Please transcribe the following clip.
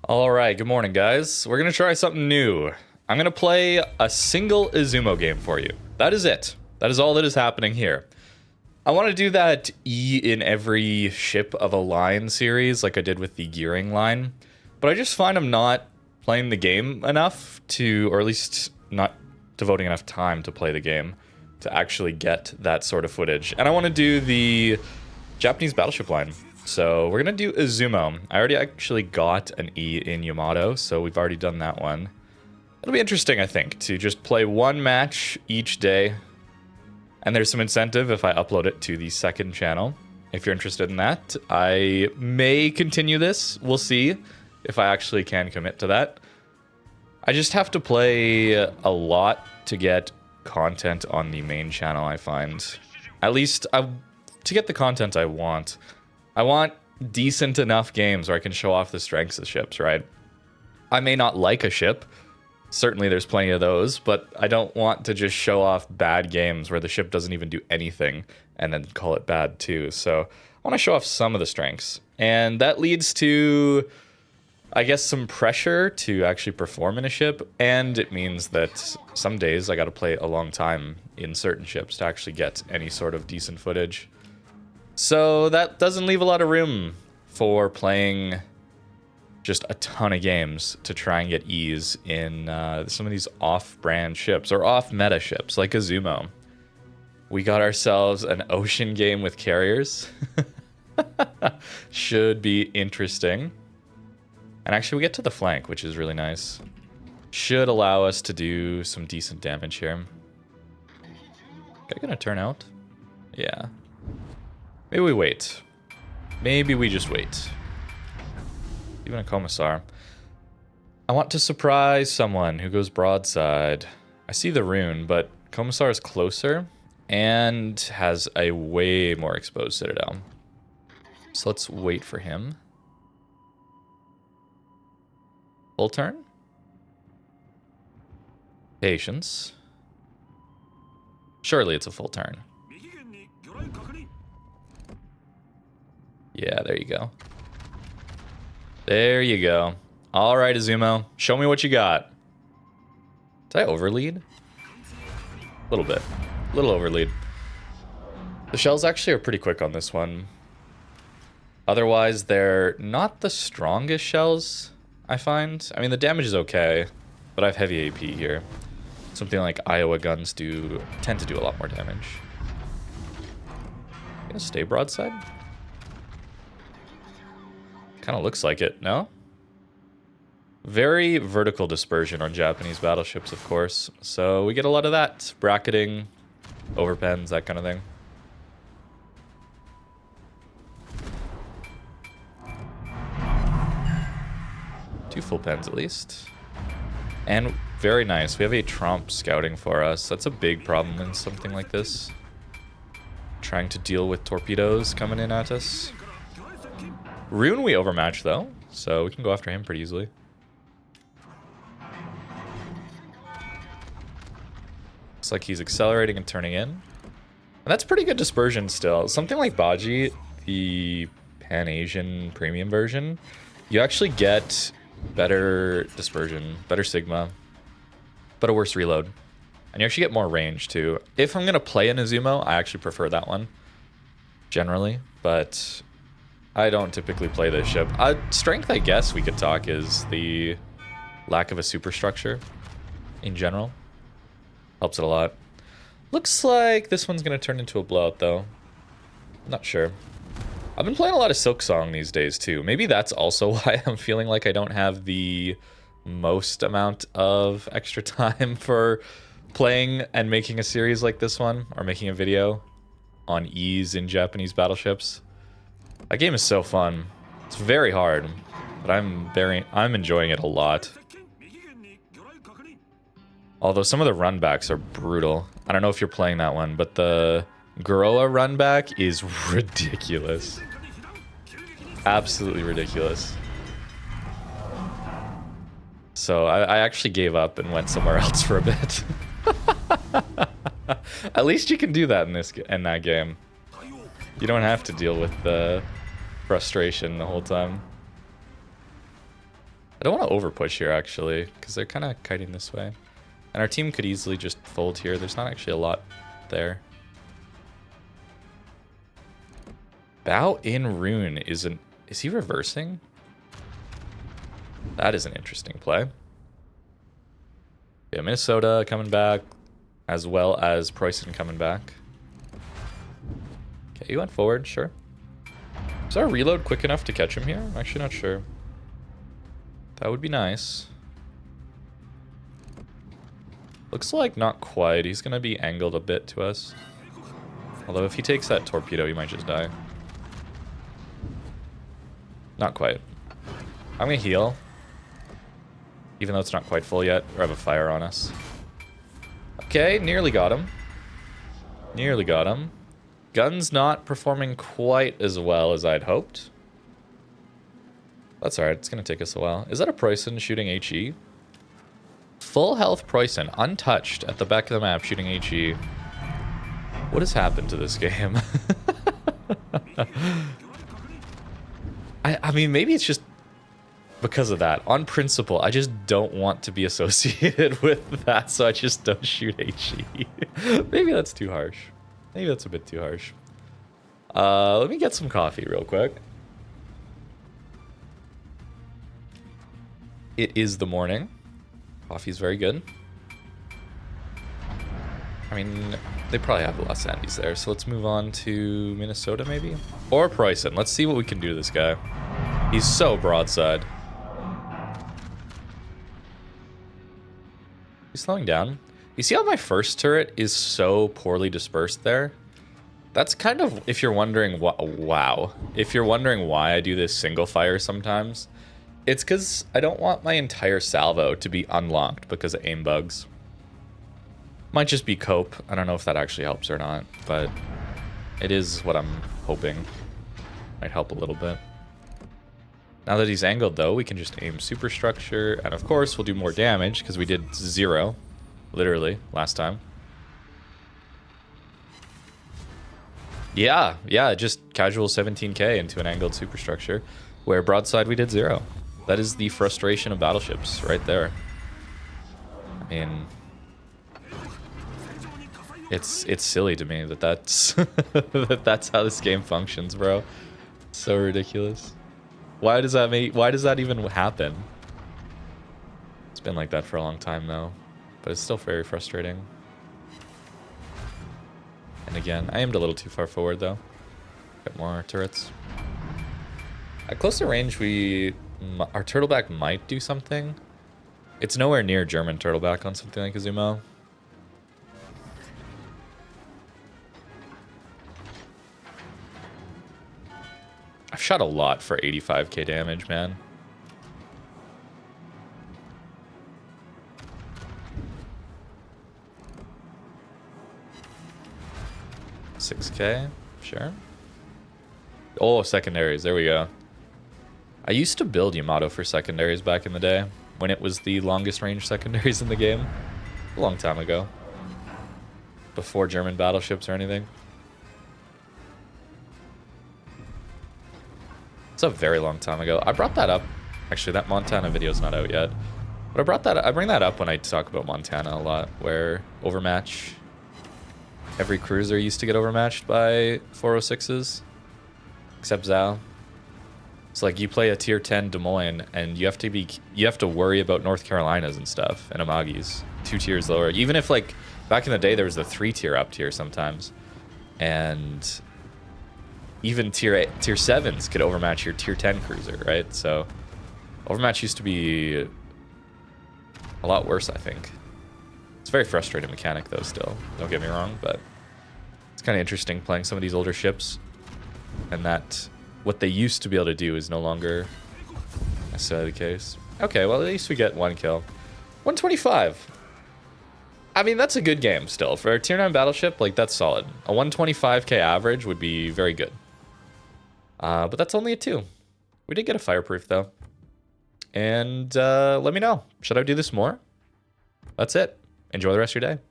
All right, good morning, guys. We're going to try something new. I'm going to play a single Izumo game for you. That is it. That is all that is happening here. I want to do that E in every ship of a line series like I did with the gearing line, but I just find I'm not playing the game enough to, or at least not devoting enough time to play the game to actually get that sort of footage. And I want to do the Japanese battleship line. So we're going to do Izumo. I already actually got an E in Yamato, so we've already done that one. It'll be interesting, I think, to just play one match each day. And there's some incentive if I upload it to the second channel. If you're interested in that, I may continue this. We'll see if I actually can commit to that. I just have to play a lot to get content on the main channel, I find. At least to get the content I want. I want decent enough games where I can show off the strengths of ships, right? I may not like a ship. Certainly there's plenty of those, but I don't want to just show off bad games where the ship doesn't even do anything and then call it bad too. So I want to show off some of the strengths. And that leads to, I guess, some pressure to actually perform in a ship. And it means that some days I got to play a long time in certain ships to actually get any sort of decent footage. So that doesn't leave a lot of room for playing just a ton of games to try and get ease in some of these off-brand ships or off-meta ships like Izumo. We got ourselves an ocean game with carriers. Should be interesting. And actually we get to the flank, which is really nice. Should allow us to do some decent damage here. Guy gonna turn out? Yeah. Maybe we wait. Maybe we just wait. Even a commissar. I want to surprise someone who goes broadside. I see the rune, but commissar is closer and has a way more exposed citadel. So let's wait for him. Full turn. Patience. Surely it's a full turn. Yeah, there you go. There you go. All right, Izumo. Show me what you got. Did I overlead? A little bit. A little overlead. The shells actually are pretty quick on this one. Otherwise, they're not the strongest shells, I find. I mean, the damage is okay, but I have heavy AP here. Something like Iowa guns tend to do a lot more damage. Gonna stay broadside? Kind of looks like it, no? Very vertical dispersion on Japanese battleships, of course. So we get a lot of that. Bracketing, overpens, that kind of thing. Two full pens at least. And very nice. We have a Tromp scouting for us. That's a big problem in something like this. Trying to deal with torpedoes coming in at us. Rune we overmatch though, so we can go after him pretty easily. Looks like he's accelerating and turning in. And that's pretty good dispersion still. Something like Baji, the Pan-Asian premium version, you actually get better dispersion, better Sigma, but a worse reload. And you actually get more range too. If I'm going to play an Izumo, I actually prefer that one, generally, but I don't typically play this ship. Strength, I guess we could talk, is the lack of a superstructure in general. Helps it a lot. Looks like this one's going to turn into a blowout, though. Not sure. I've been playing a lot of Silk Song these days, too. Maybe that's also why I'm feeling like I don't have the most amount of extra time for playing and making a series like this one, or making a video on ease in Japanese battleships. That game is so fun. It's very hard, but I'm enjoying it a lot. Although some of the runbacks are brutal. I don't know if you're playing that one, but the Garoa runback is ridiculous. Absolutely ridiculous. So I actually gave up and went somewhere else for a bit. At least you can do that in that game. You don't have to deal with the frustration the whole time. I don't want to overpush here, actually, because they're kind of kiting this way. And our team could easily just fold here. There's not actually a lot there. Bow in Rune isn't... Is he reversing? That is an interesting play. Yeah, Minnesota coming back, as well as Preußen coming back. Okay, he went forward, sure. Is our reload quick enough to catch him here? I'm actually not sure. That would be nice. Looks like not quite. He's going to be angled a bit to us. Although if he takes that torpedo, he might just die. Not quite. I'm going to heal. Even though it's not quite full yet. Or have a fire on us. Okay, nearly got him. Nearly got him. Gun's not performing quite as well as I'd hoped. That's alright, it's going to take us a while. Is that a Preußen shooting HE? Full health Preußen, untouched at the back of the map shooting HE. What has happened to this game? I mean, maybe it's just because of that. On principle, I just don't want to be associated with that, so I just don't shoot HE. Maybe that's too harsh. Maybe that's a bit too harsh. Let me get some coffee real quick. It is the morning. Coffee's very good. I mean, they probably have Los Andes there, so let's move on to Minnesota maybe? Or Preußen. Let's see what we can do to this guy. He's so broadside. He's slowing down. You see how my first turret is so poorly dispersed there? That's kind of, if you're wondering, wow. If you're wondering why I do this single fire sometimes, it's because I don't want my entire salvo to be unlocked because of aim bugs. Might just be cope. I don't know if that actually helps or not, but it is what I'm hoping. Might help a little bit. Now that he's angled, though, we can just aim superstructure, and of course we'll do more damage because we did 0, literally, last time. Yeah, just casual 17k into an angled superstructure, where broadside we did 0. That is the frustration of battleships right there. I mean, it's silly to me that that's that's how this game functions, bro. So ridiculous. Why does that even happen? It's been like that for a long time though, but it's still very frustrating. And again, I aimed a little too far forward though. Got more turrets. At closer range, our turtleback might do something. It's nowhere near German turtleback on something like Izumo. I've shot a lot for 85k damage, man. $6k, sure. Oh, secondaries, there we go. I used to build Yamato for secondaries back in the day, when it was the longest range secondaries in the game. A long time ago. Before German battleships or anything. It's a very long time ago. I brought that up. Actually, that Montana video's not out yet. But I bring that up when I talk about Montana a lot, where overmatch. Every cruiser used to get overmatched by 406s. Except Zao. It's like you play a tier 10 Des Moines and you have to worry about North Carolinas and stuff and Amagis 2 tiers lower. Even if like back in the day there was the 3 tier up tier sometimes, and even tier 7s could overmatch your tier 10 cruiser, right? So overmatch used to be a lot worse, I think. It's a very frustrating mechanic though still, don't get me wrong, but it's kind of interesting playing some of these older ships, and that what they used to be able to do is no longer necessarily the case. Okay, well, at least we get 1 kill. 125. I mean, that's a good game still. For a tier 9 battleship, like, that's solid. A 125k average would be very good. But that's only a 2. We did get a fireproof, though. And let me know. Should I do this more? That's it. Enjoy the rest of your day.